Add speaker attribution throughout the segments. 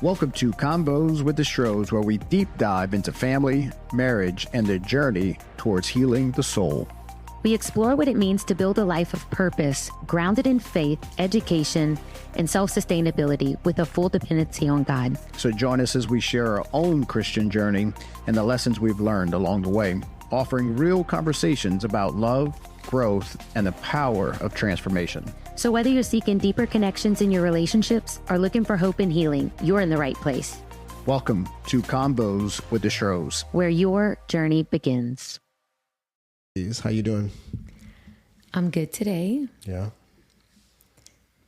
Speaker 1: Welcome to Convos with the Stros, where we deep dive into family, marriage, and the journey towards healing the soul.
Speaker 2: We explore what it means to build a life of purpose, grounded in faith, education, and self-sustainability with a full dependency on God.
Speaker 1: So join us as we share our own Christian journey and the lessons we've learned along the way, offering real conversations about love, growth, and the power of transformation.
Speaker 2: So whether you're seeking deeper connections in your relationships or looking for hope and healing, you're in the right place.
Speaker 1: Welcome to Convos with the Stros,
Speaker 2: where your journey begins.
Speaker 3: How you doing?
Speaker 2: I'm good today.
Speaker 3: Yeah.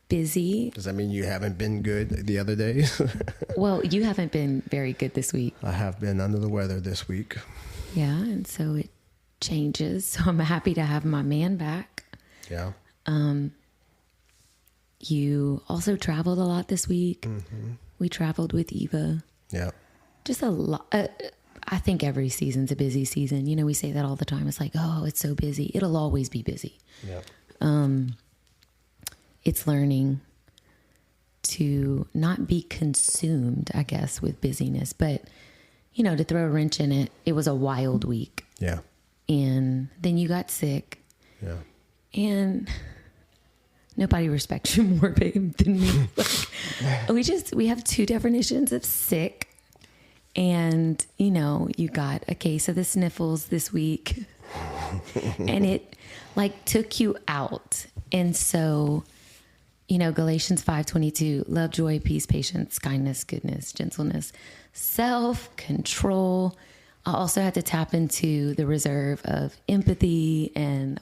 Speaker 2: Busy.
Speaker 3: Does that mean you haven't been good the other days?
Speaker 2: Well, you haven't been very good this week.
Speaker 3: I have been under the weather this week.
Speaker 2: Yeah, and so it changes. So I'm happy to have my man back.
Speaker 3: Yeah.
Speaker 2: You also traveled a lot this week.
Speaker 3: Mm-hmm.
Speaker 2: We traveled with Eva.
Speaker 3: Yeah.
Speaker 2: Just a lot. I think every season's a busy season. You know, we say that all the time. It's like, oh, it's so busy. It'll always be busy.
Speaker 3: Yeah.
Speaker 2: It's learning to not be consumed, I guess, with busyness. But, you know, to throw a wrench in it, it was a wild week.
Speaker 3: Yeah.
Speaker 2: And then you got sick.
Speaker 3: Yeah.
Speaker 2: And nobody respects you more, babe, than me. We have two definitions of sick. And, you know, you got a case of the sniffles this week. And it like took you out. And so, you know, Galatians 5:22, love, joy, peace, patience, kindness, goodness, gentleness, self-control. I also had to tap into the reserve of empathy and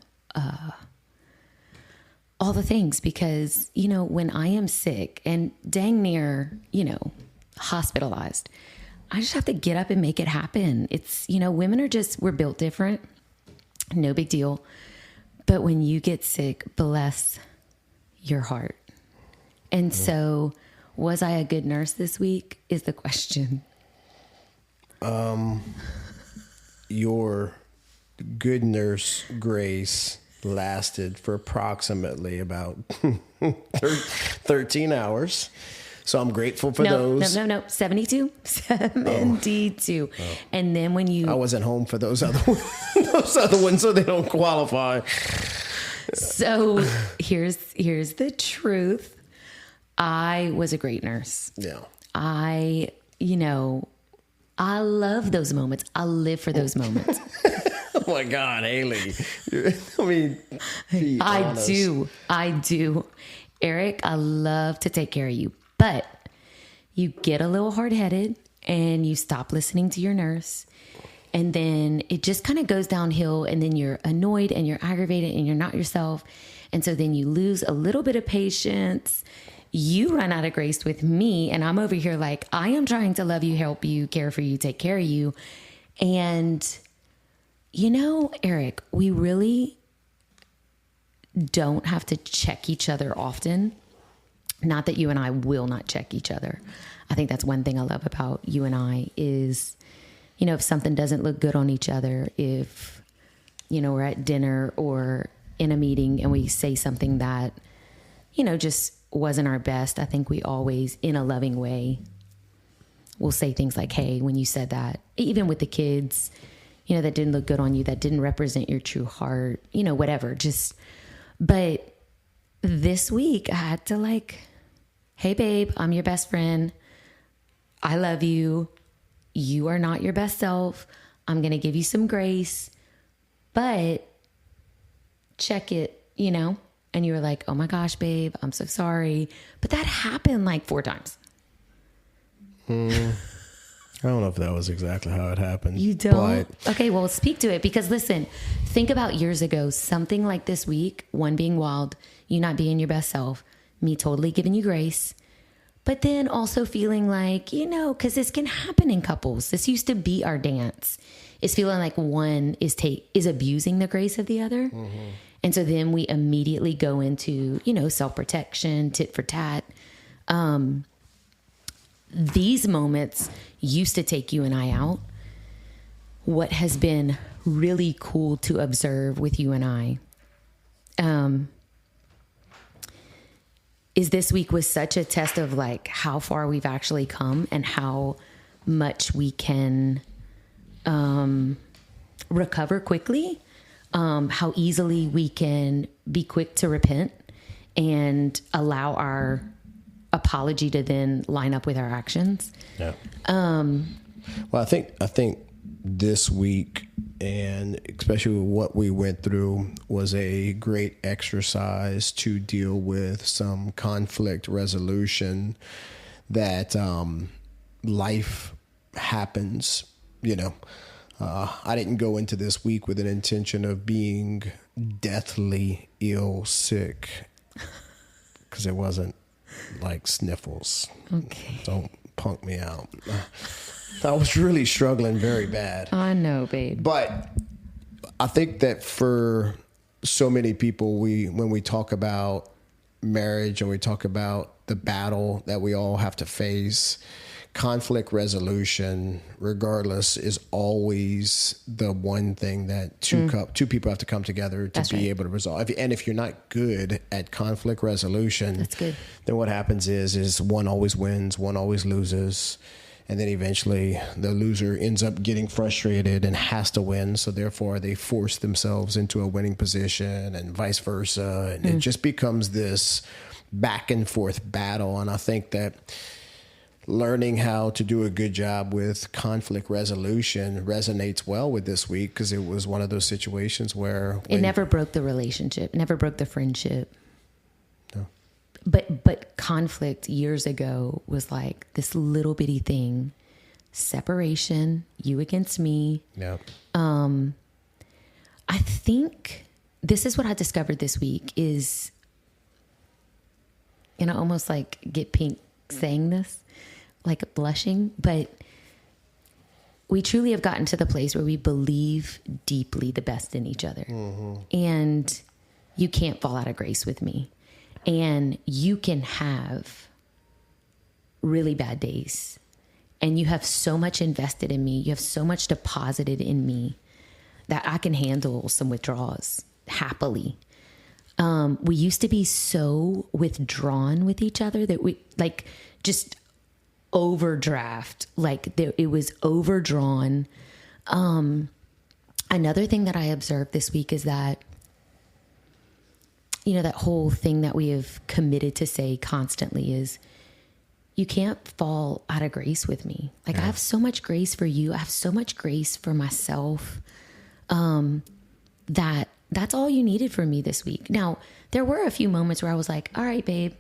Speaker 2: all the things, because, you know, when I am sick and dang near, you know, hospitalized, I just have to get up and make it happen. It's, you know, women are just, we're built different. No big deal. But when you get sick, bless your heart. And so, was I a good nurse this week is the question.
Speaker 3: Your good nurse grace lasted for approximately about 13 hours. So I'm grateful for those.
Speaker 2: No. 72. Oh. And then when you...
Speaker 3: I wasn't home for those other ones, so they don't qualify.
Speaker 2: So here's the truth. I was a great nurse.
Speaker 3: Yeah.
Speaker 2: I love those moments. I live for those moments.
Speaker 3: Oh my God, Haley. I mean,
Speaker 2: I do. Eric, I love to take care of you. But you get a little hard-headed and you stop listening to your nurse. And then it just kind of goes downhill, and then you're annoyed and you're aggravated and you're not yourself. And so then you lose a little bit of patience. You run out of grace with me, and I'm over here like, I am trying to love you, help you, care for you, take care of you. And, you know, Eric, we really don't have to check each other often. Not that you and I will not check each other. I think that's one thing I love about you and I is, you know, if something doesn't look good on each other, if, you know, we're at dinner or in a meeting and we say something that, you know, just wasn't our best, I think we always, in a loving way, will say things like, hey, when you said that, even with the kids, you know, that didn't look good on you, that didn't represent your true heart, you know, whatever, but this week I had to like, hey babe, I'm your best friend. I love you. You are not your best self. I'm going to give you some grace, but check it, you know? And you were like, oh my gosh, babe, I'm so sorry. But that happened like 4 times.
Speaker 3: I don't know if that was exactly how it happened.
Speaker 2: You don't? Okay, well, speak to it, because listen, think about years ago, something like this week, one being wild, you not being your best self, me totally giving you grace, but then also feeling like, you know, because this can happen in couples. This used to be our dance, is feeling like one is abusing the grace of the other. Mm-hmm. And so then we immediately go into, you know, self-protection, tit for tat. These moments used to take you and I out. What has been really cool to observe with you and I, is this week was such a test of like how far we've actually come and how much we can recover quickly, how easily we can be quick to repent and allow our apology to then line up with our actions.
Speaker 3: Yeah. Well, I think this week, and especially what we went through, was a great exercise to deal with some conflict resolution that life happens, I didn't go into this week with an intention of being deathly ill sick, because it wasn't like sniffles.
Speaker 2: Okay.
Speaker 3: Don't punk me out. I was really struggling very bad.
Speaker 2: I know, babe.
Speaker 3: But I think that for so many people, when we talk about marriage and we talk about the battle that we all have to face, conflict resolution, regardless, is always the one thing that two people have to come together to be able to resolve. And if you're not good at conflict resolution,
Speaker 2: that's good.
Speaker 3: Then what happens is one always wins, one always loses. And then eventually the loser ends up getting frustrated and has to win. So therefore they force themselves into a winning position and vice versa. And it just becomes this back and forth battle. And I think that learning how to do a good job with conflict resolution resonates well with this week, because it was one of those situations where
Speaker 2: it never broke the relationship, never broke the friendship.
Speaker 3: No.
Speaker 2: But conflict years ago was like this little bitty thing, separation, you against me.
Speaker 3: Yeah.
Speaker 2: I think this is what I discovered this week is, almost like get pink saying this, like blushing, but we truly have gotten to the place where we believe deeply the best in each other. Mm-hmm. And you can't fall out of grace with me. And you can have really bad days. And you have so much invested in me. You have so much deposited in me that I can handle some withdrawals happily. We used to be so withdrawn with each other that we just overdraft, it was overdrawn. Another thing that I observed this week is that, that whole thing that we have committed to say constantly is, you can't fall out of grace with me. I have so much grace for you. I have so much grace for myself. That's all you needed from me this week. Now, there were a few moments where I was like, all right, babe,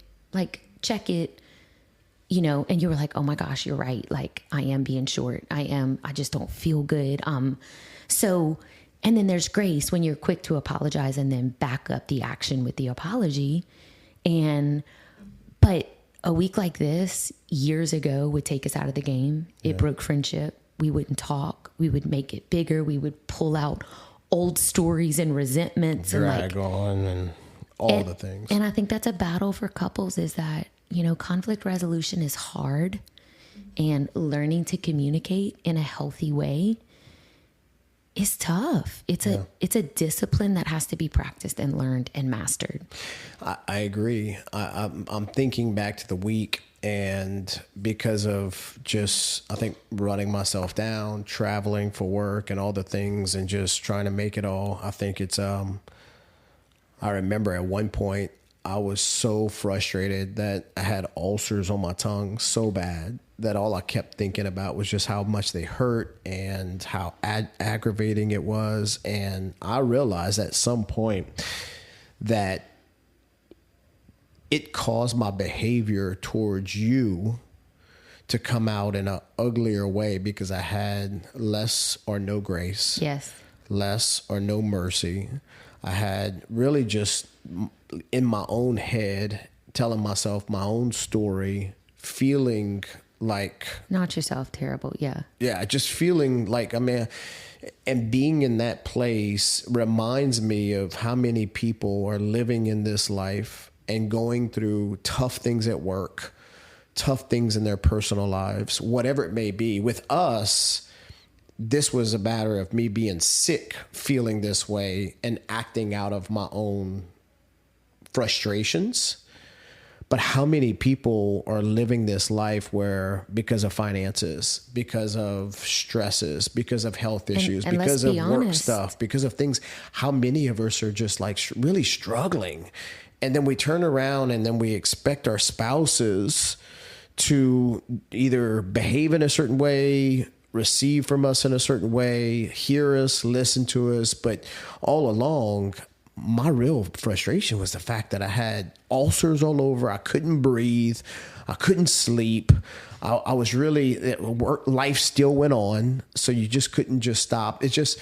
Speaker 2: check it, and you were like, oh my gosh, you're right. I am being short. I just don't feel good. And then there's grace when you're quick to apologize and then back up the action with the apology. But a week like this years ago would take us out of the game. It broke friendship. We wouldn't talk. We would make it bigger. We would pull out old stories and resentments
Speaker 3: drag on and all the things.
Speaker 2: And I think that's a battle for couples, is that, conflict resolution is hard, and learning to communicate in a healthy way is tough. It's a discipline that has to be practiced and learned and mastered.
Speaker 3: I agree. I'm thinking back to the week, and because of just, I think, running myself down, traveling for work and all the things and just trying to make it all, I think it's, I remember at one point I was so frustrated that I had ulcers on my tongue so bad that all I kept thinking about was just how much they hurt and how aggravating it was. And I realized at some point that it caused my behavior towards you to come out in an uglier way, because I had less or no grace.
Speaker 2: Yes.
Speaker 3: Less or no mercy. I had really just in my own head telling myself my own story, feeling like...
Speaker 2: Not yourself, terrible, yeah.
Speaker 3: Yeah, just feeling like, and being in that place reminds me of how many people are living in this life and going through tough things at work, tough things in their personal lives, whatever it may be. With us, this was a matter of me being sick, feeling this way, and acting out of my own frustrations. But how many people are living this life where because of finances, because of stresses, because of health issues,
Speaker 2: and
Speaker 3: because of work
Speaker 2: honest.
Speaker 3: stuff, because of things, how many of us are just like really struggling? And then we turn around and then we expect our spouses to either behave in a certain way, receive from us in a certain way, hear us, listen to us. But all along, my real frustration was the fact that I had ulcers all over. I couldn't breathe. I couldn't sleep. I was really, life still went on. So you just couldn't just stop. It's just,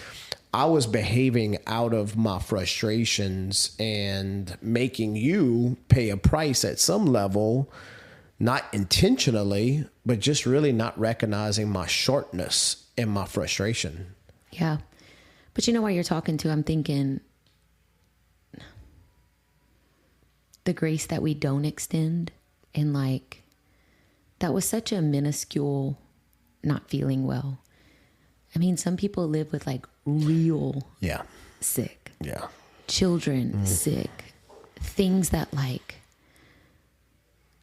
Speaker 3: I was behaving out of my frustrations and making you pay a price at some level, not intentionally, but just really not recognizing my shortness and my frustration.
Speaker 2: Yeah. But you know, while you're talking to, I'm thinking the grace that we don't extend, and like, that was such a minuscule not feeling well. I mean, some people live with like real sick.
Speaker 3: Yeah.
Speaker 2: Children sick. Things that like,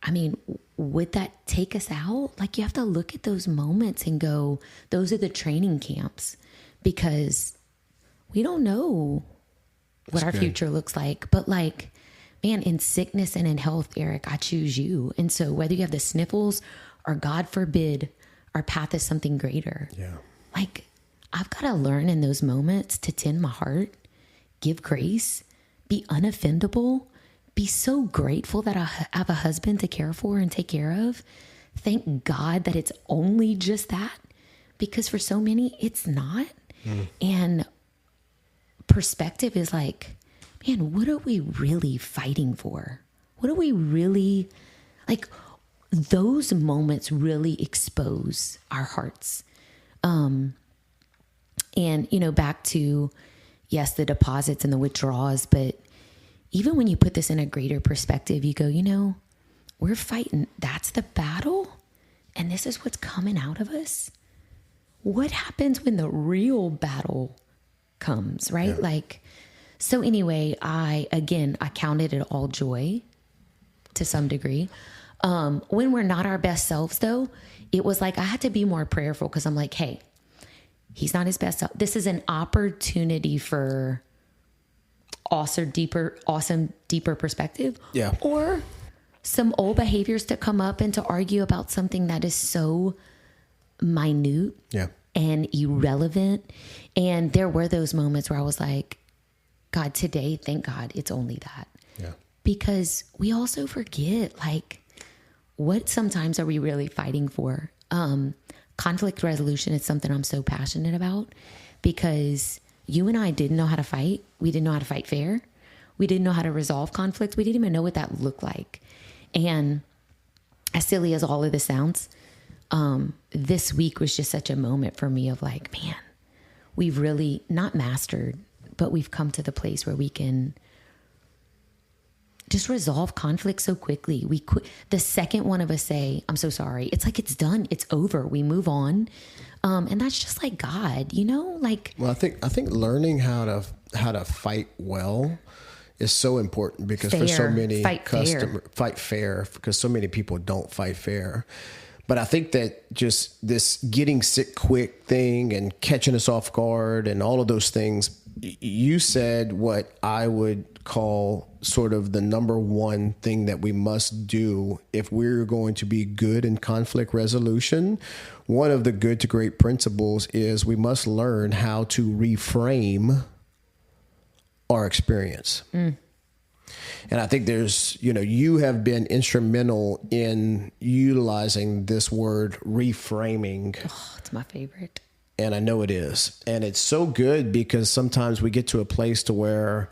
Speaker 2: I mean, would that take us out? Like, you have to look at those moments and go, those are the training camps, because we don't know what our future looks like. But like, man, in sickness and in health, Eric, I choose you. And so whether you have the sniffles or, God forbid, our path is something greater.
Speaker 3: Yeah.
Speaker 2: Like, I've got to learn in those moments to tend my heart, give grace, be unoffendable, be so grateful that I have a husband to care for and take care of. Thank God that it's only just that, because for so many, it's not. And perspective is like, man, what are we really fighting for? What are we really, like, those moments really expose our hearts. And, you know, back to, yes, the deposits and the withdrawals, but even when you put this in a greater perspective, you go, you know, we're fighting. That's the battle. And this is what's coming out of us. What happens when the real battle comes, right?
Speaker 3: Yeah.
Speaker 2: Like, so anyway, I counted it all joy to some degree. When we're not our best selves, though, it was like I had to be more prayerful, because I'm like, hey, he's not his best self. This is an opportunity for awesome, deeper perspective.
Speaker 3: Yeah.
Speaker 2: Or some old behaviors to come up and to argue about something that is so minute and irrelevant. And there were those moments where I was like, God, today, thank God, it's only that.
Speaker 3: Yeah.
Speaker 2: Because we also forget, like, what sometimes are we really fighting for? Conflict resolution is something I'm so passionate about, because you and I didn't know how to fight. We didn't know how to fight fair. We didn't know how to resolve conflict. We didn't even know what that looked like. And as silly as all of this sounds, this week was just such a moment for me of like, man, we've really not mastered, but we've come to the place where we can just resolve conflict so quickly. The second one of us say, I'm so sorry, it's like, it's done. It's over. We move on. And that's just like God, you know, like.
Speaker 3: Well, I think learning how to fight well is so important, because for so many fight fair, because so many people don't fight fair. But I think that just this getting sick quick thing and catching us off guard and all of those things, you said what I would call sort of the number one thing that we must do if we're going to be good in conflict resolution. One of the good to great principles is we must learn how to reframe our experience. And I think you have been instrumental in utilizing this word reframing.
Speaker 2: Oh, it's my favorite.
Speaker 3: And I know it is. And it's so good, because sometimes we get to a place to where,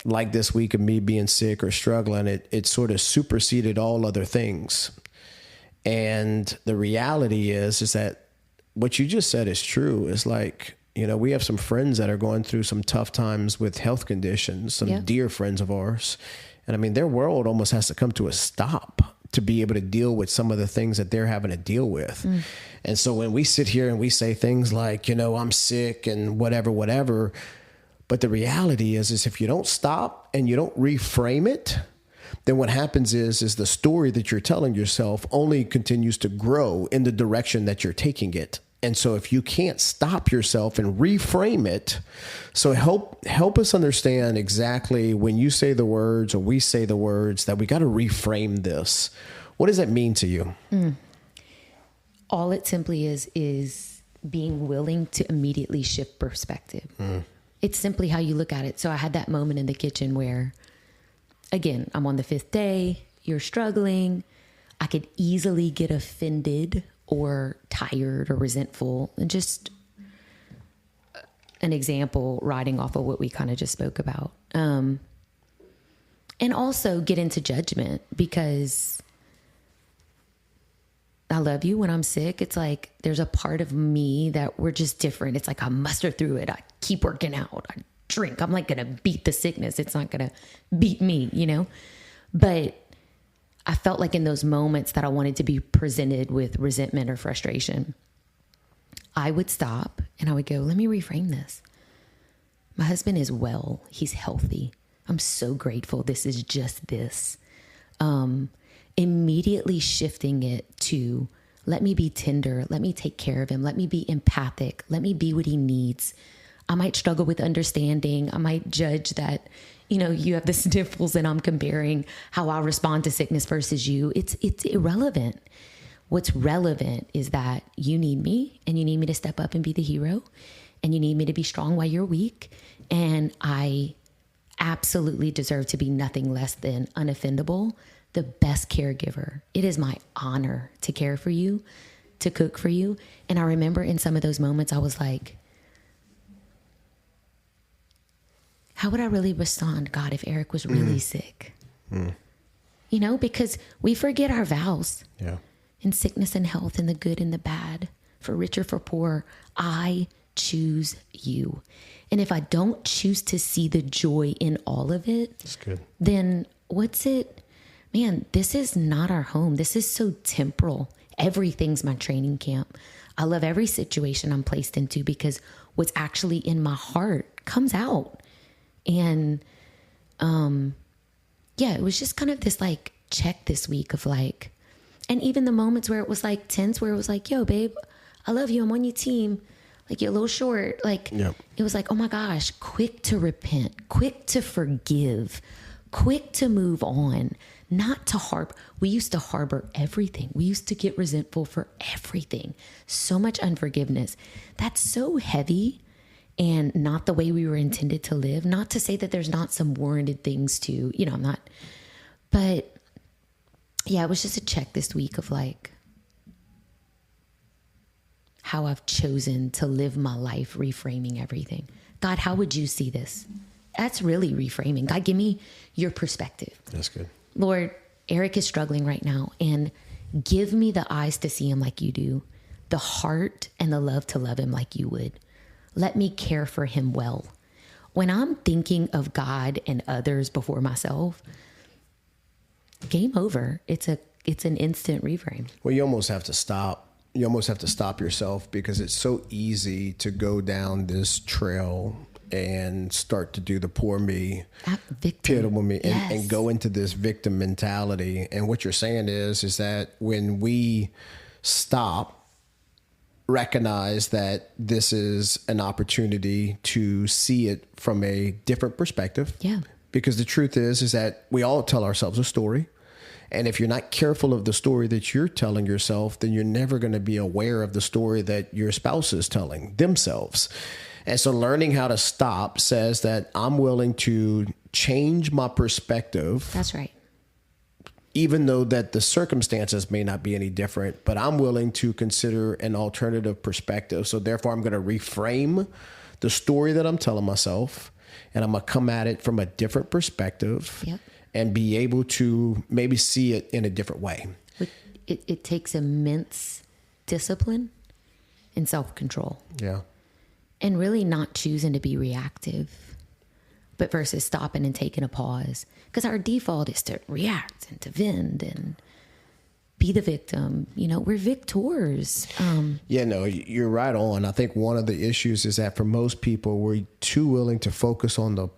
Speaker 3: like this week of me being sick or struggling, it sort of superseded all other things. And the reality is that what you just said is true. It's like, we have some friends that are going through some tough times with health conditions, some dear friends of ours. And I mean, their world almost has to come to a stop to be able to deal with some of the things that they're having to deal with. And so when we sit here and we say things like, I'm sick and whatever, but the reality is if you don't stop and you don't reframe it, then what happens is the story that you're telling yourself only continues to grow in the direction that you're taking it. And so if you can't stop yourself and reframe it, so help us understand exactly when you say the words or we say the words that we got to reframe this. What does that mean to you?
Speaker 2: All it simply is being willing to immediately shift perspective. It's simply how you look at it. So I had that moment in the kitchen where, again, I'm on the 5th day, you're struggling. I could easily get offended or tired or resentful. And just an example, riding off of what we kind of just spoke about. And also get into judgment, because I love you when I'm sick. It's like there's a part of me that we're just different. It's like I muster through it. I keep working out. I drink. I'm like going to beat the sickness. It's not going to beat me, you know? But I felt like in those moments that I wanted to be presented with resentment or frustration, I would stop and I would go, let me reframe this. My husband is well. He's healthy. I'm so grateful. This is just this. Immediately shifting it to, let me be tender. Let me take care of him. Let me be empathic. Let me be what he needs. I might struggle with understanding. I might judge that, you know, you have the sniffles and I'm comparing how I respond to sickness versus you. It's irrelevant. What's relevant is that you need me, and you need me to step up and be the hero, and you need me to be strong while you're weak. And I absolutely deserve to be nothing less than unoffendable, the best caregiver. It is my honor to care for you, to cook for you. And I remember in some of those moments, I was like, how would I really respond, God, if Eric was really sick? You know, because we forget our vows.
Speaker 3: Yeah.
Speaker 2: In sickness and health, in the good and the bad, for rich or for poor, I choose you. And if I don't choose to see the joy in all of it,
Speaker 3: that's good.
Speaker 2: Then what's it? Man, this is not our home. This is so temporal. Everything's my training camp. I love every situation I'm placed into, because what's actually in my heart comes out. And, yeah, it was just kind of this like check this week of like, and even the moments where it was like tense, where it was like, yo, babe, I love you. I'm on your team. Like, you're a little short. Like,
Speaker 3: Yep.
Speaker 2: It was like, oh my gosh, quick to repent, quick to forgive, quick to move on, not to harbor. We used to harbor everything. We used to get resentful for everything. So much unforgiveness. That's so heavy and not the way we were intended to live. Not to say that there's not some warranted things to, you know, I'm not, but yeah, it was just a check this week of like how I've chosen to live my life, reframing everything. God, how would you see this? That's really reframing. God, give me your perspective.
Speaker 3: That's good.
Speaker 2: Lord, Eric is struggling right now, and give me the eyes to see him like you do, the heart and the love to love him like you would. Let me care for him well. When I'm thinking of God and others before myself, game over. It's an instant reframe.
Speaker 3: Well, you almost have to stop. You almost have to stop yourself, because it's so easy to go down this trail and start to do the poor me, pitiable me, and go into this victim mentality. And what you're saying is that when we stop, recognize that this is an opportunity to see it from a different perspective.
Speaker 2: Yeah.
Speaker 3: Because the truth is that we all tell ourselves a story. And if you're not careful of the story that you're telling yourself, then you're never going to be aware of the story that your spouse is telling themselves. And so learning how to stop says that I'm willing to change my perspective.
Speaker 2: That's right.
Speaker 3: Even though that the circumstances may not be any different, but I'm willing to consider an alternative perspective. So therefore, I'm going to reframe the story that I'm telling myself, and I'm going to come at it from a different perspective.
Speaker 2: Yep.
Speaker 3: And be able to maybe see it in a different way.
Speaker 2: It takes immense discipline and self-control.
Speaker 3: Yeah.
Speaker 2: And really not choosing to be reactive, but versus stopping and taking a pause. Because our default is to react and to vent and be the victim. You know, we're victors.
Speaker 3: Yeah, no, you're right on. I think one of the issues is that for most people, we're too willing to focus on the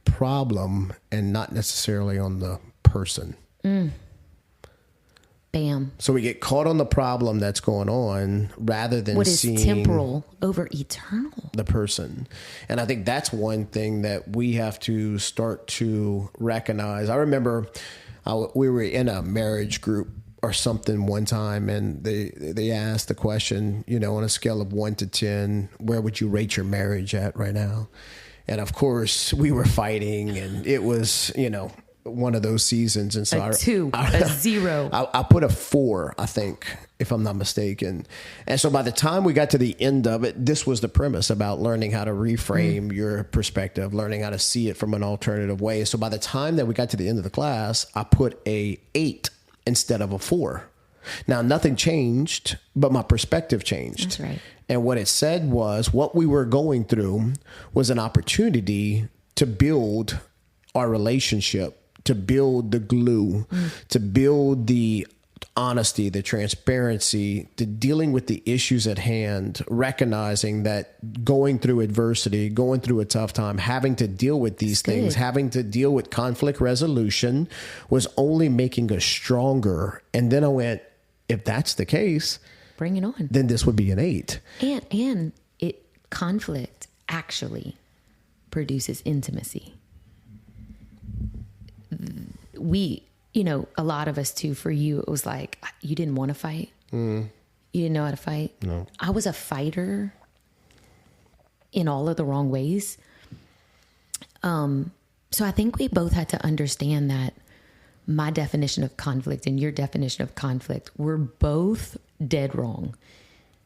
Speaker 3: problem and not necessarily on the person.
Speaker 2: Bam.
Speaker 3: So we get caught on the problem that's going on rather than
Speaker 2: What is
Speaker 3: seeing
Speaker 2: temporal over eternal.
Speaker 3: the person. And I think that's one thing that we have to start to recognize. I remember we were in a marriage group or something one time, and they asked the question, you know, on a scale of 1 to 10, where would you rate your marriage at right now? And of course we were fighting, and it was, you know, one of those seasons. And so
Speaker 2: a 2, a 0.
Speaker 3: I put a 4, I think, if I'm not mistaken. And so by the time we got to the end of it, this was the premise about learning how to reframe your perspective, learning how to see it from an alternative way. So by the time that we got to the end of the class, I put a 8 instead of a 4. Now, nothing changed, but my perspective changed.
Speaker 2: That's right.
Speaker 3: And what it said was what we were going through was an opportunity to build our relationship, to build the glue, to build the honesty, the transparency, to dealing with the issues at hand, recognizing that going through adversity, going through a tough time, having to deal with these things, having to deal with conflict resolution was only making us stronger. And then I went, if that's the case,
Speaker 2: bring it on.
Speaker 3: Then this would be an 8.
Speaker 2: And conflict actually produces intimacy. We, you know, a lot of us too, for you, it was like, you didn't want to fight. You didn't know how to fight.
Speaker 3: No.
Speaker 2: I was a fighter in all of the wrong ways. So I think we both had to understand that my definition of conflict and your definition of conflict were both dead wrong.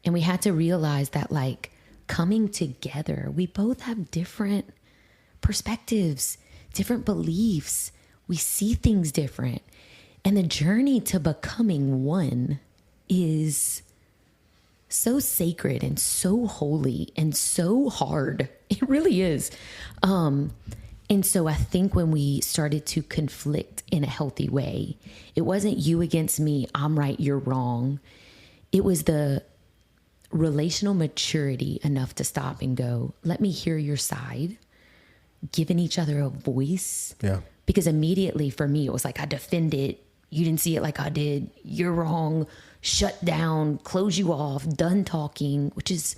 Speaker 2: And we had to realize that, like, coming together, we both have different perspectives, different beliefs. We see things different. And the journey to becoming one is so sacred and so holy and so hard. It really is. And so I think when we started to conflict in a healthy way, it wasn't you against me, I'm right, you're wrong. It was the relational maturity enough to stop and go, let me hear your side, giving each other a voice.
Speaker 3: Yeah.
Speaker 2: Because immediately for me, it was like, I defended, you didn't see it like I did, you're wrong, shut down, close you off, done talking, which is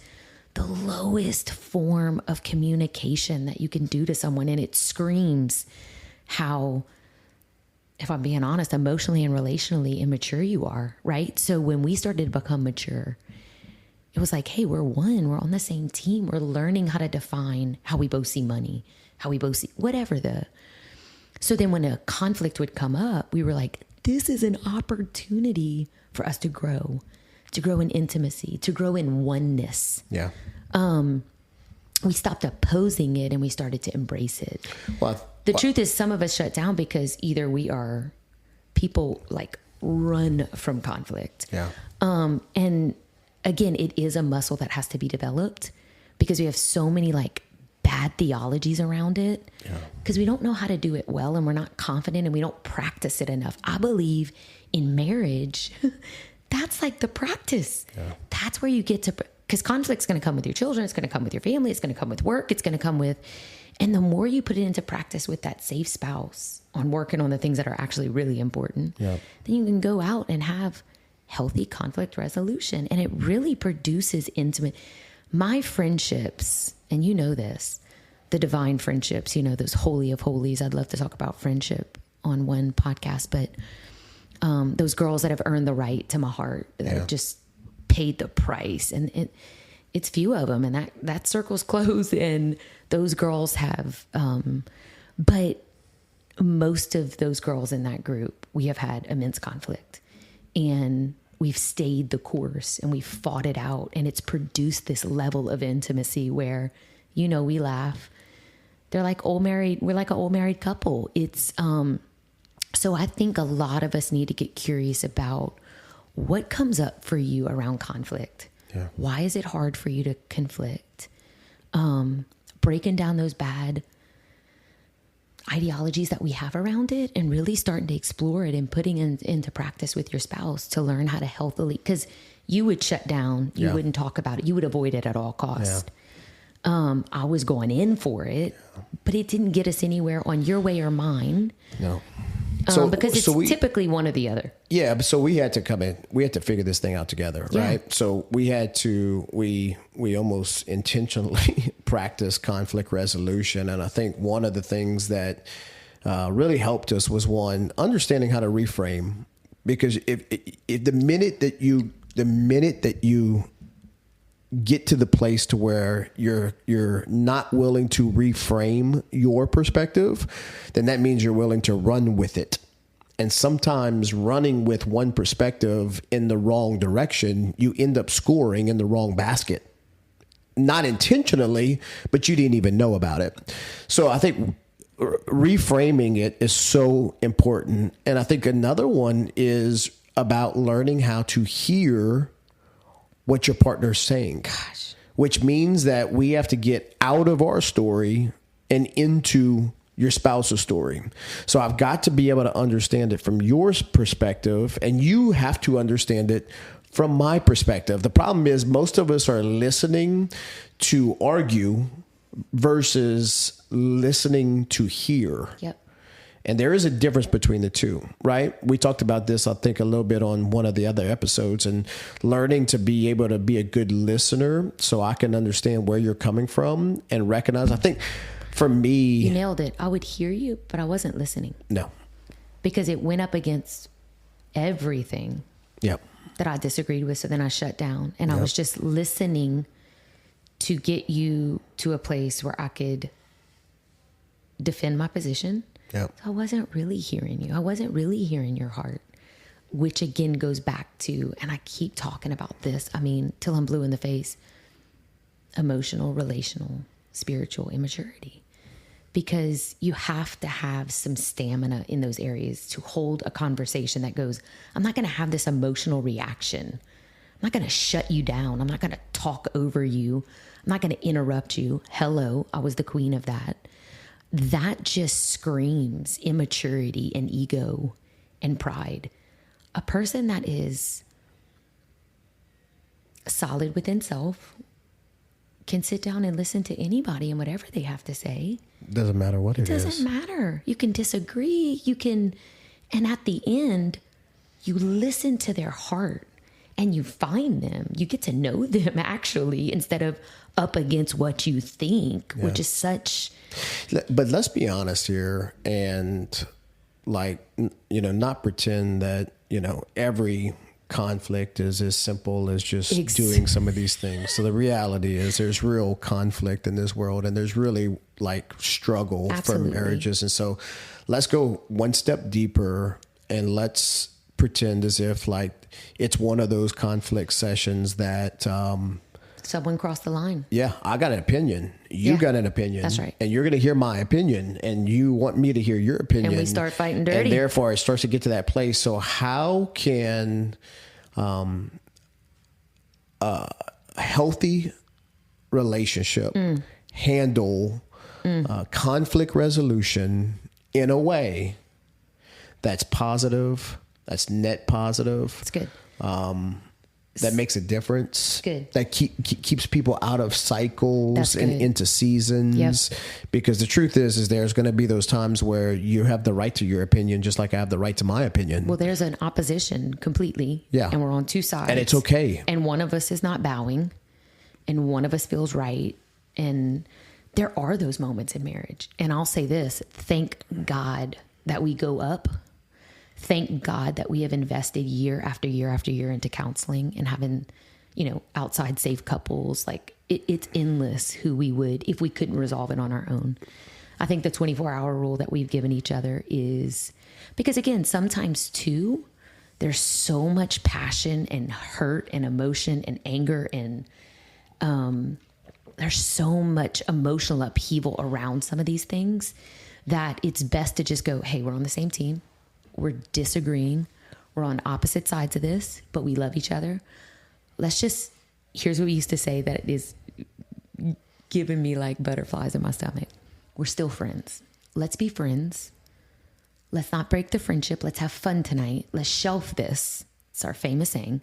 Speaker 2: the lowest form of communication that you can do to someone. And it screams how, if I'm being honest, emotionally and relationally immature you are, right? So when we started to become mature, it was like, hey, we're one, we're on the same team. We're learning how to define how we both see money, how we both see whatever so then when a conflict would come up, we were like, this is an opportunity for us to grow in intimacy, to grow in oneness.
Speaker 3: Yeah.
Speaker 2: We stopped opposing it and we started to embrace it. The truth is, some of us shut down because either we are people like run from conflict.
Speaker 3: Yeah.
Speaker 2: And again, it is a muscle that has to be developed because we have so many like bad theologies around it because we don't know how to do it well and we're not confident and we don't practice it enough. I believe in marriage, that's like the practice. Yeah. That's where you get to, because conflict's going to come with your children. It's going to come with your family. It's going to come with work. It's going to come with, and the more you put it into practice with that safe spouse on working on the things that are actually really important, then you can go out and have healthy conflict resolution. And it really produces intimate, my friendships, and you know this, the divine friendships, you know, those holy of holies. I'd love to talk about friendship on one podcast, but those girls that have earned the right to my heart, that have just paid the price, and it's few of them, and that circle's closed, and those girls have, but most of those girls in that group, we have had immense conflict, and we've stayed the course and we've fought it out, and it's produced this level of intimacy where, you know, we laugh. They're like we're like an old married couple. It's, so I think a lot of us need to get curious about what comes up for you around conflict. Yeah. Why is it hard for you to conflict? Breaking down those bad ideologies that we have around it and really starting to explore it and putting it into practice with your spouse to learn how to healthily, because you would shut down, you wouldn't talk about it, you would avoid it at all costs. I was going in for it, but it didn't get us anywhere on your way or mine.
Speaker 3: No.
Speaker 2: Because it's typically one or the other.
Speaker 3: Yeah. So we had to come in, we had to figure this thing out together.
Speaker 2: Yeah.
Speaker 3: Right. So we almost intentionally practice conflict resolution. And I think one of the things that really helped us was, one, understanding how to reframe, because if the minute that you get to the place to where you're not willing to reframe your perspective, then that means you're willing to run with it. And sometimes running with one perspective in the wrong direction, you end up scoring in the wrong basket. Not intentionally, but you didn't even know about it. So I think reframing it is so important. And I think another one is about learning how to hear what your partner's saying.
Speaker 2: Gosh.
Speaker 3: Which means that we have to get out of our story and into your spouse's story. So I've got to be able to understand it from your perspective, and you have to understand it from my perspective. The problem is most of us are listening to argue versus listening to hear.
Speaker 2: Yep.
Speaker 3: And there is a difference between the two, right? We talked about this, I think, a little bit on one of the other episodes, and learning to be able to be a good listener so I can understand where you're coming from and recognize. I think for me...
Speaker 2: You nailed it. I would hear you, but I wasn't listening.
Speaker 3: No.
Speaker 2: Because it went up against everything
Speaker 3: Yep.
Speaker 2: that I disagreed with. So then I shut down, and I was just listening to get you to a place where I could defend my position.
Speaker 3: Yep.
Speaker 2: So I wasn't really hearing you. I wasn't really hearing your heart, which again goes back to, and I keep talking about this, I mean, till I'm blue in the face, emotional, relational, spiritual immaturity. Because you have to have some stamina in those areas to hold a conversation that goes, I'm not going to have this emotional reaction. I'm not going to shut you down. I'm not going to talk over you. I'm not going to interrupt you. Hello, I was the queen of that. That just screams immaturity and ego and pride. A person that is solid within self can sit down and listen to anybody and whatever they have to say.
Speaker 3: Doesn't matter what it is.
Speaker 2: It doesn't matter. You can disagree. And at the end, you listen to their heart and you find them. You get to know them actually, instead of up against what you think, which is such...
Speaker 3: But let's be honest here, and not pretend that, every conflict is as simple as just doing some of these things. So the reality is there's real conflict in this world, and there's really struggle for marriages. And so let's go one step deeper, and let's pretend as if it's one of those conflict sessions that,
Speaker 2: someone crossed the line.
Speaker 3: Yeah, I got an opinion. You got an opinion.
Speaker 2: That's right.
Speaker 3: And you're going to hear my opinion, and you want me to hear your opinion.
Speaker 2: And we start fighting dirty.
Speaker 3: And therefore, it starts to get to that place. So how can a healthy relationship handle conflict resolution in a way that's positive, that's net positive?
Speaker 2: It's good.
Speaker 3: That makes a difference.
Speaker 2: Good.
Speaker 3: That keeps people out of cycles and into seasons.
Speaker 2: Yep.
Speaker 3: Because the truth is there's going to be those times where you have the right to your opinion, just like I have the right to my opinion.
Speaker 2: Well, there's an opposition completely.
Speaker 3: Yeah.
Speaker 2: And we're on two sides.
Speaker 3: And it's okay.
Speaker 2: And one of us is not bowing, and one of us feels right. And there are those moments in marriage. And I'll say this, thank God that we go up. Thank God that we have invested year after year after year into counseling and having, outside safe couples. It's endless who we would, if we couldn't resolve it on our own. I think the 24-hour rule that we've given each other is, because again, sometimes too, there's so much passion and hurt and emotion and anger, and there's so much emotional upheaval around some of these things that it's best to just go, hey, we're on the same team. We're disagreeing. We're on opposite sides of this, but we love each other. Here's what we used to say that is giving me butterflies in my stomach. We're still friends. Let's be friends. Let's not break the friendship. Let's have fun tonight. Let's shelf this. It's our famous saying.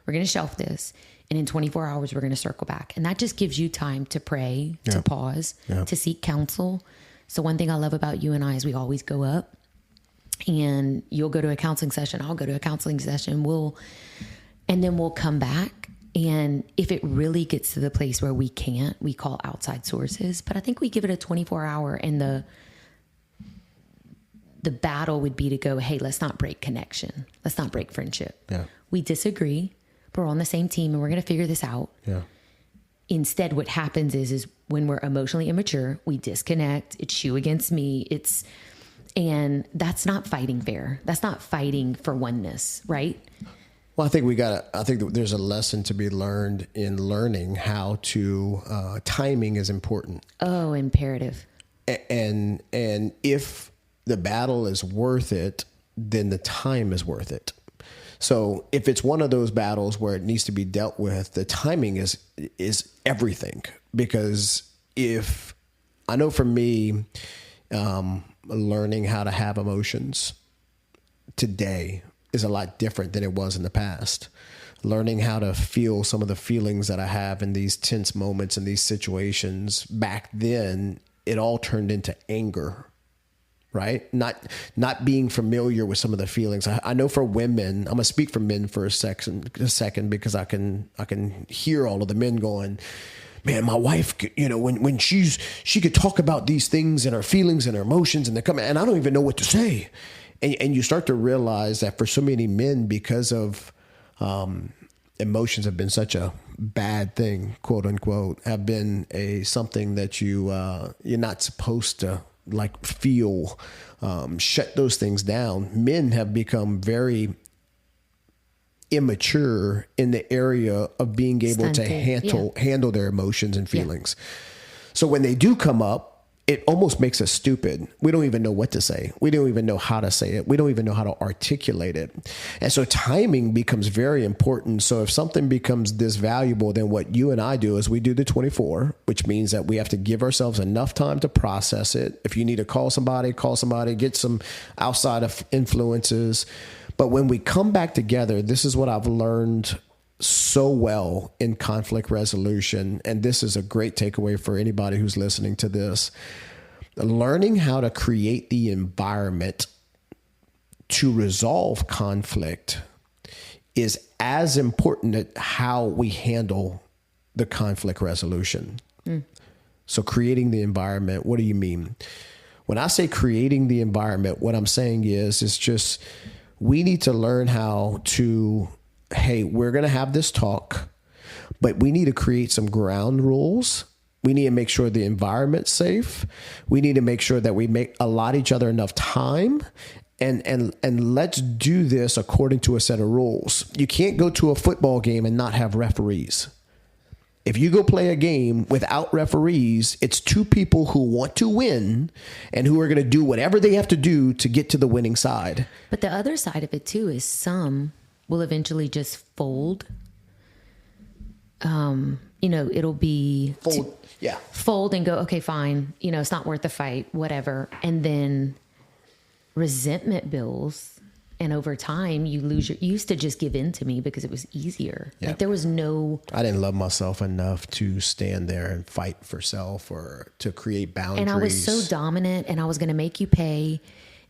Speaker 2: We're going to shelf this. And in 24 hours, we're going to circle back. And that just gives you time to pray, to pause, to seek counsel. So one thing I love about you and I is we always go up. and you'll go to a counseling session. I'll go to a counseling session. And then we'll come back. And if it really gets to the place where we can't, we call outside sources. But I think we give it a 24-hour, and the battle would be to go, hey, let's not break connection. Let's not break friendship.
Speaker 3: Yeah.
Speaker 2: We disagree, but we're on the same team and we're going to figure this out.
Speaker 3: Yeah.
Speaker 2: Instead, what happens is when we're emotionally immature, we disconnect. It's you against me. And that's not fighting fair. That's not fighting for oneness, right?
Speaker 3: Well, I think that there's a lesson to be learned in learning how to, timing is important.
Speaker 2: Oh, imperative.
Speaker 3: And if the battle is worth it, then the time is worth it. So if it's one of those battles where it needs to be dealt with, the timing is everything. Because if I know for me, learning how to have emotions today is a lot different than it was in the past. Learning how to feel some of the feelings that I have in these tense moments and these situations, back then, it all turned into anger, right? Not being familiar with some of the feelings. I know for women, I'm gonna speak for men for a second, because I can hear all of the men going, man, my wife, when she could talk about these things and her feelings and her emotions, and they're coming, and I don't even know what to say. And you start to realize that for so many men, because of emotions have been such a bad thing, quote unquote, have been something that you're not supposed to like feel. Shut those things down. Men have become very immature in the area of being able to handle their emotions and feelings. Yeah. So when they do come up, it almost makes us stupid. We don't even know what to say. We don't even know how to say it. We don't even know how to articulate it. And so timing becomes very important. So if something becomes this valuable, then what you and I do is we do the 24, which means that we have to give ourselves enough time to process it. If you need to call somebody, get some outside of influences. But when we come back together, this is what I've learned so well in conflict resolution. And this is a great takeaway for anybody who's listening to this. Learning how to create the environment to resolve conflict is as important as how we handle the conflict resolution. So creating the environment, what do you mean? When I say creating the environment, what I'm saying is just we need to learn how to, hey, we're going to have this talk, but we need to create some ground rules. We need to make sure the environment's safe. We need to make sure that we allot each other enough time, and let's do this according to a set of rules. You can't go to a football game and not have referees. If you go play a game without referees, it's two people who want to win and who are going to do whatever they have to do to get to the winning side.
Speaker 2: But the other side of it too is some will eventually just fold. It'll be fold and go, okay, fine. It's not worth the fight, whatever. And then resentment builds. And over time, you used to just give in to me because it was easier. Yeah. Like there was I
Speaker 3: didn't love myself enough to stand there and fight for self or to create boundaries.
Speaker 2: And I was so dominant, and I was going to make you pay,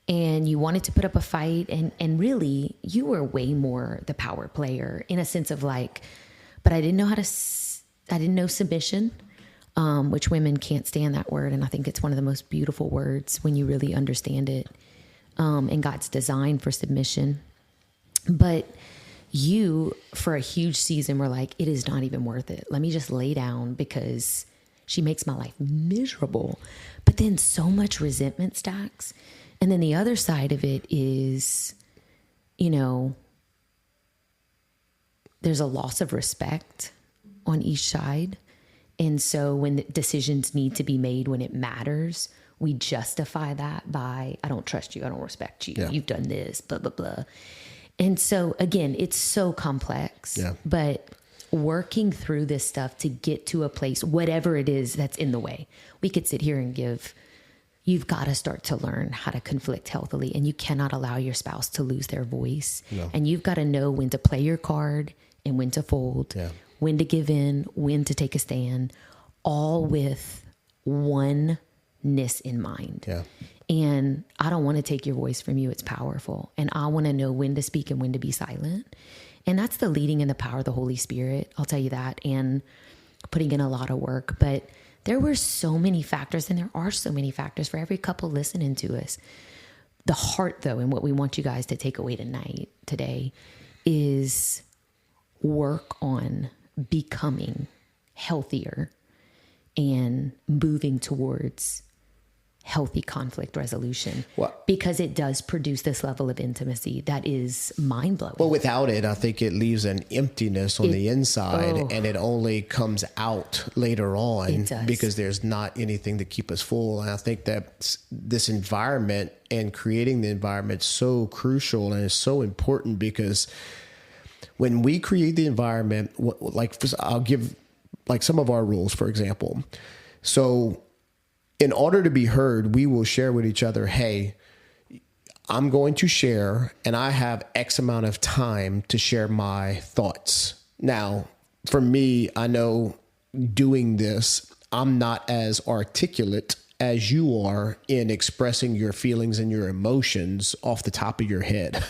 Speaker 2: and you wanted to put up a fight. And really, you were way more the power player in a sense of like, but I didn't know I didn't know submission, which women can't stand that word. And I think it's one of the most beautiful words when you really understand it. And God's design for submission. But you, for a huge season, were like, it is not even worth it. Let me just lay down because she makes my life miserable. But then so much resentment stacks. And then the other side of it is, there's a loss of respect on each side. And so when the decisions need to be made when it matters, we justify that by, I don't trust you. I don't respect you. Yeah. You've done this, blah, blah, blah. And so again, it's so complex, but working through this stuff to get to a place, whatever it is that's in the way, we could sit here and you've got to start to learn how to conflict healthily, and you cannot allow your spouse to lose their voice. No. And you've got to know when to play your card and when to fold, when to give in, when to take a stand, all with oneness in mind. Yeah. And I don't want to take your voice from you. It's powerful. And I want to know when to speak and when to be silent. And that's the leading and the power of the Holy Spirit. I'll tell you that. And putting in a lot of work. But there were so many factors, and there are so many factors for every couple listening to us. The heart, though, and what we want you guys to take away today is work on becoming healthier and moving towards healthy conflict resolution, because it does produce this level of intimacy that is mind-blowing.
Speaker 3: Well, without it, I think it leaves an emptiness on the inside, and it only comes out later on because there's not anything to keep us full. And I think that this environment and creating the environment is so crucial and is so important, because when we create the environment, like I'll give like some of our rules, for example. So in order to be heard, we will share with each other, hey, I'm going to share, and I have X amount of time to share my thoughts. Now, for me, I know doing this, I'm not as articulate as you are in expressing your feelings and your emotions off the top of your head.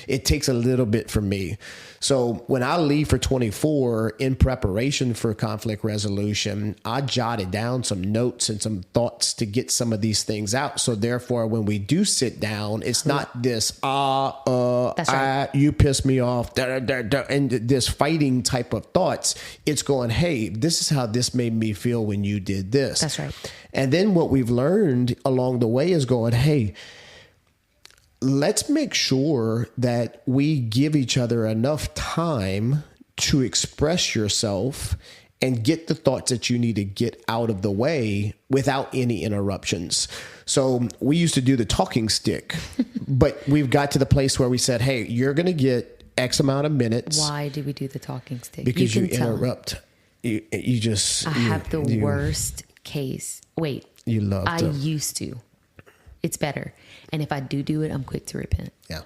Speaker 3: It takes a little bit for me. So when I leave for 24 in preparation for conflict resolution, I jotted down some notes and some thoughts to get some of these things out. So therefore, when we do sit down, it's not this, you piss me off, and this fighting type of thoughts. It's going, hey, this is how this made me feel when you did this.
Speaker 2: That's right.
Speaker 3: And then what we've learned along the way is going, hey, let's make sure that we give each other enough time to express yourself and get the thoughts that you need to get out of the way without any interruptions. So we used to do the talking stick, but we've got to the place where we said, hey, you're going to get X amount of minutes.
Speaker 2: Why did we do the talking stick?
Speaker 3: Because you interrupt. You
Speaker 2: have the worst case. Wait,
Speaker 3: you love
Speaker 2: I used to. It's better. And if I do it, I'm quick to repent.
Speaker 3: Yeah.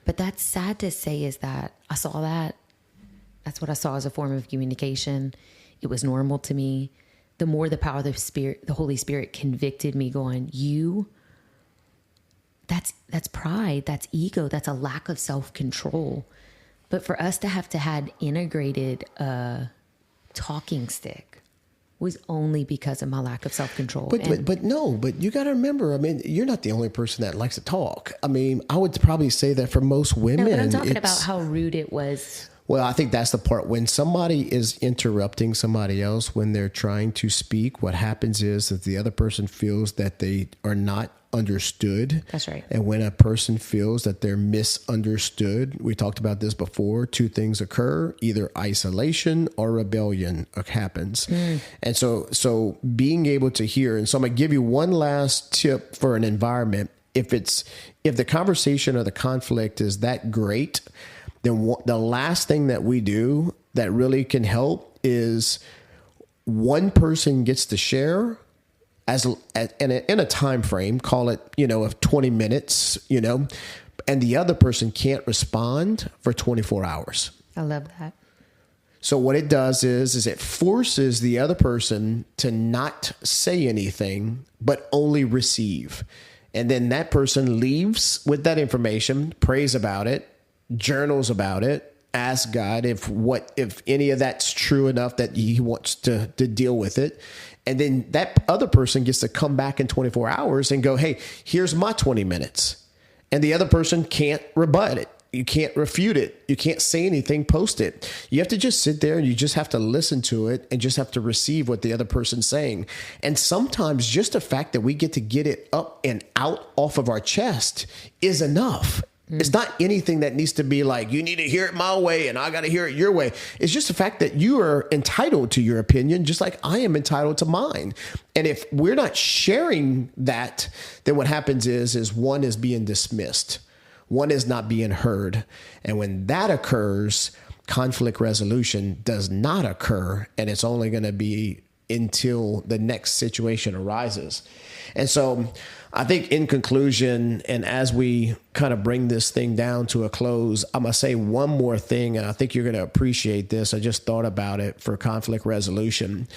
Speaker 3: But
Speaker 2: that's sad to say, is that I saw that. That's what I saw as a form of communication. It was normal to me. The more the power of the Spirit, the Holy Spirit convicted me going, that's pride, that's ego, that's a lack of self-control. But for us to have had integrated talking stick was only because of my lack of self-control. But
Speaker 3: you got to remember, I mean, you're not the only person that likes to talk. I mean, I would probably say that for most women.
Speaker 2: No, but I'm talking about how rude it was.
Speaker 3: Well, I think that's the part. When somebody is interrupting somebody else when they're trying to speak, what happens is that the other person feels that they are not understood.
Speaker 2: That's right.
Speaker 3: And when a person feels that they're misunderstood, we talked about this before, two things occur: either isolation or rebellion happens. And so being able to hear, and so I'm going to give you one last tip for an environment. If the conversation or the conflict is that great, then the last thing that we do that really can help is one person gets to share in a time frame, call it, of 20 minutes, and the other person can't respond for 24 hours.
Speaker 2: I love that.
Speaker 3: So what it does is it forces the other person to not say anything, but only receive. And then that person leaves with that information, prays about it, journals about it, ask God if any of that's true enough that he wants to deal with it. And then that other person gets to come back in 24 hours and go, hey, here's my 20 minutes. And the other person can't rebut it. You can't refute it. You can't say anything, post it. You have to just sit there and you just have to listen to it and just have to receive what the other person's saying. And sometimes just the fact that we get to get it up and out off of our chest is enough. It's not anything that needs to be like, you need to hear it my way and I got to hear it your way. It's just the fact that you are entitled to your opinion, just like I am entitled to mine. And if we're not sharing that, then what happens is one is being dismissed. One is not being heard. And when that occurs, conflict resolution does not occur. And it's only going to be until the next situation arises. And so I think in conclusion, and as we kind of bring this thing down to a close, I'm going to say one more thing, and I think you're going to appreciate this. I just thought about it for conflict resolution.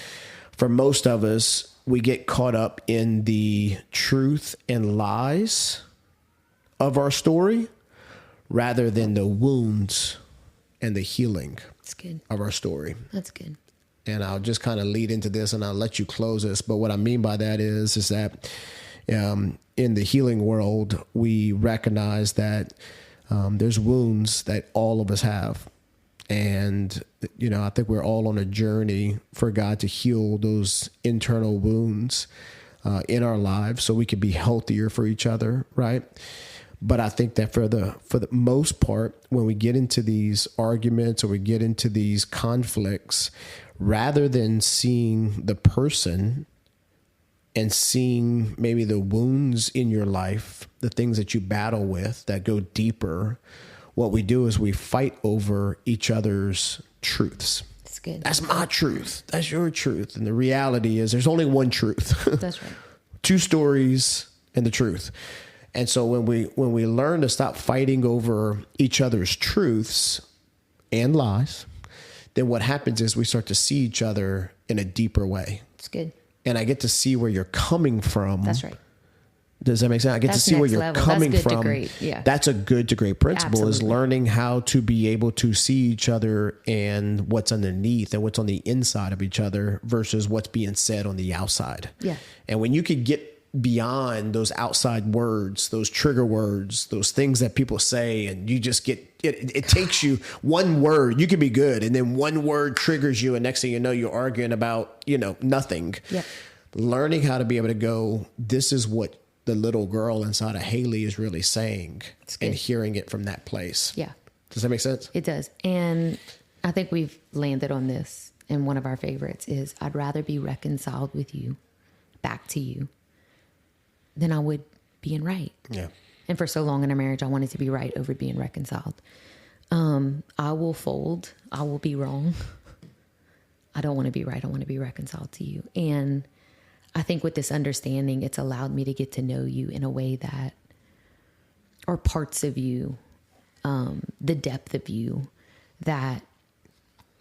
Speaker 3: For most of us, we get caught up in the truth and lies of our story rather than the wounds and the healing of our story.
Speaker 2: That's good.
Speaker 3: And I'll just kind of lead into this and I'll let you close this. But what I mean by that is that in the healing world, we recognize that there's wounds that all of us have. And, you know, I think we're all on a journey for God to heal those internal wounds in our lives so we can be healthier for each other, right? But I think that for the most part, when we get into these arguments or we get into these conflicts, rather than seeing the person and seeing maybe the wounds in your life, the things that you battle with that go deeper, what we do is we fight over each other's truths.
Speaker 2: That's good.
Speaker 3: That's my truth. That's your truth. And the reality is there's only one truth.
Speaker 2: That's right.
Speaker 3: Two stories and the truth. And so when we learn to stop fighting over each other's truths and lies, then what happens is we start to see each other in a deeper way.
Speaker 2: It's good.
Speaker 3: And I get to see where you're coming from.
Speaker 2: That's right.
Speaker 3: Does that make sense? I get to see where you're coming from.
Speaker 2: Yeah.
Speaker 3: That's a good to great principle.
Speaker 2: Absolutely.
Speaker 3: Is learning how to be able to see each other and what's underneath and what's on the inside of each other versus what's being said on the outside.
Speaker 2: Yeah.
Speaker 3: And when you could get beyond those outside words, those trigger words, those things that people say, and you just get it takes you one word, you could be good, and then one word triggers you, and next thing you know, you're arguing about, you know, nothing.
Speaker 2: Yep.
Speaker 3: Learning how to be able to go, this is what the little girl inside of Haley is really saying, and hearing it from that place.
Speaker 2: Yeah.
Speaker 3: Does that make sense?
Speaker 2: It does. And I think we've landed on this, and one of our favorites is, I'd rather be reconciled with you, back to you, than I would being right.
Speaker 3: Yeah.
Speaker 2: And for so long in our marriage, I wanted to be right over being reconciled. I will fold. I will be wrong. I don't want to be right. I want to be reconciled to you. And I think with this understanding, it's allowed me to get to know you in a way that, or parts of you, the depth of you, that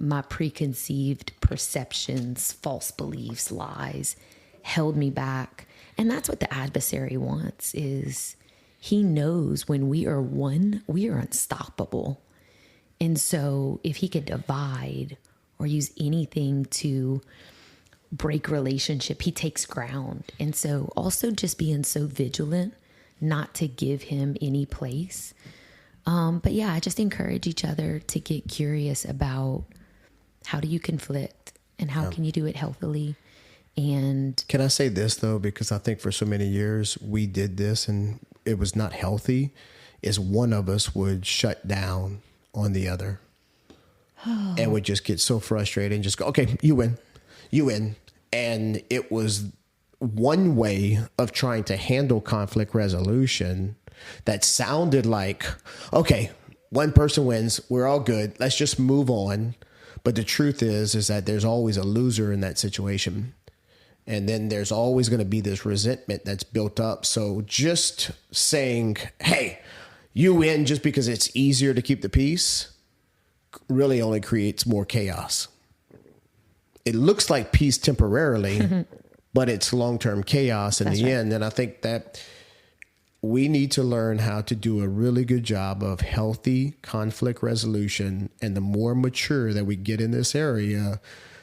Speaker 2: my preconceived perceptions, false beliefs, lies held me back. And that's what the adversary wants, is he knows when we are one, we are unstoppable. And so if he could divide or use anything to break relationship, he takes ground. And so also just being so vigilant not to give him any place. But yeah, I just encourage each other to get curious about, how do you conflict and how can you do it healthily? And
Speaker 3: can I say this though, because I think for so many years we did this and it was not healthy, is one of us would shut down on the other and would just get so frustrated and just go, okay, you win. And it was one way of trying to handle conflict resolution that sounded like, okay, one person wins, we're all good, let's just move on. But the truth is that there's always a loser in that situation. And then there's always going to be this resentment that's built up. So just saying, hey, you win just because it's easier to keep the peace really only creates more chaos. It looks like peace temporarily, but it's long-term chaos in the end. And I think that we need to learn how to do a really good job of healthy conflict resolution. And the more mature that we get in this area,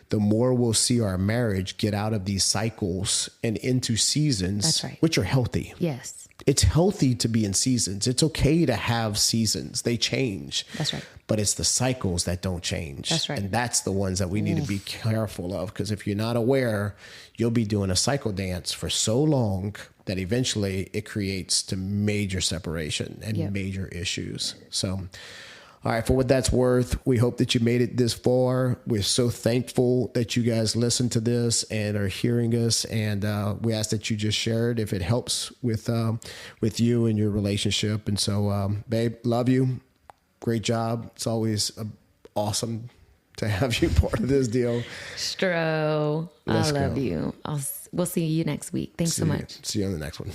Speaker 3: the more we'll see our marriage get out of these cycles and into seasons, which are healthy.
Speaker 2: Yes.
Speaker 3: It's healthy to be in seasons. It's okay to have seasons. They change.
Speaker 2: That's right.
Speaker 3: But it's the cycles that don't change. That's right. And that's the ones that we need to be careful of, because if you're not aware, you'll be doing a cycle dance for so long that eventually it creates to major separation and major issues. So, all right, for what that's worth, we hope that you made it this far. We're so thankful that you guys listen to this and are hearing us. And we ask that you just share it if it helps with you and your relationship. And so, babe, love you. Great job. It's always awesome to have you part of this deal.
Speaker 2: Stro, I love you. We'll see you next week. Thanks so much.
Speaker 3: See you on the next one.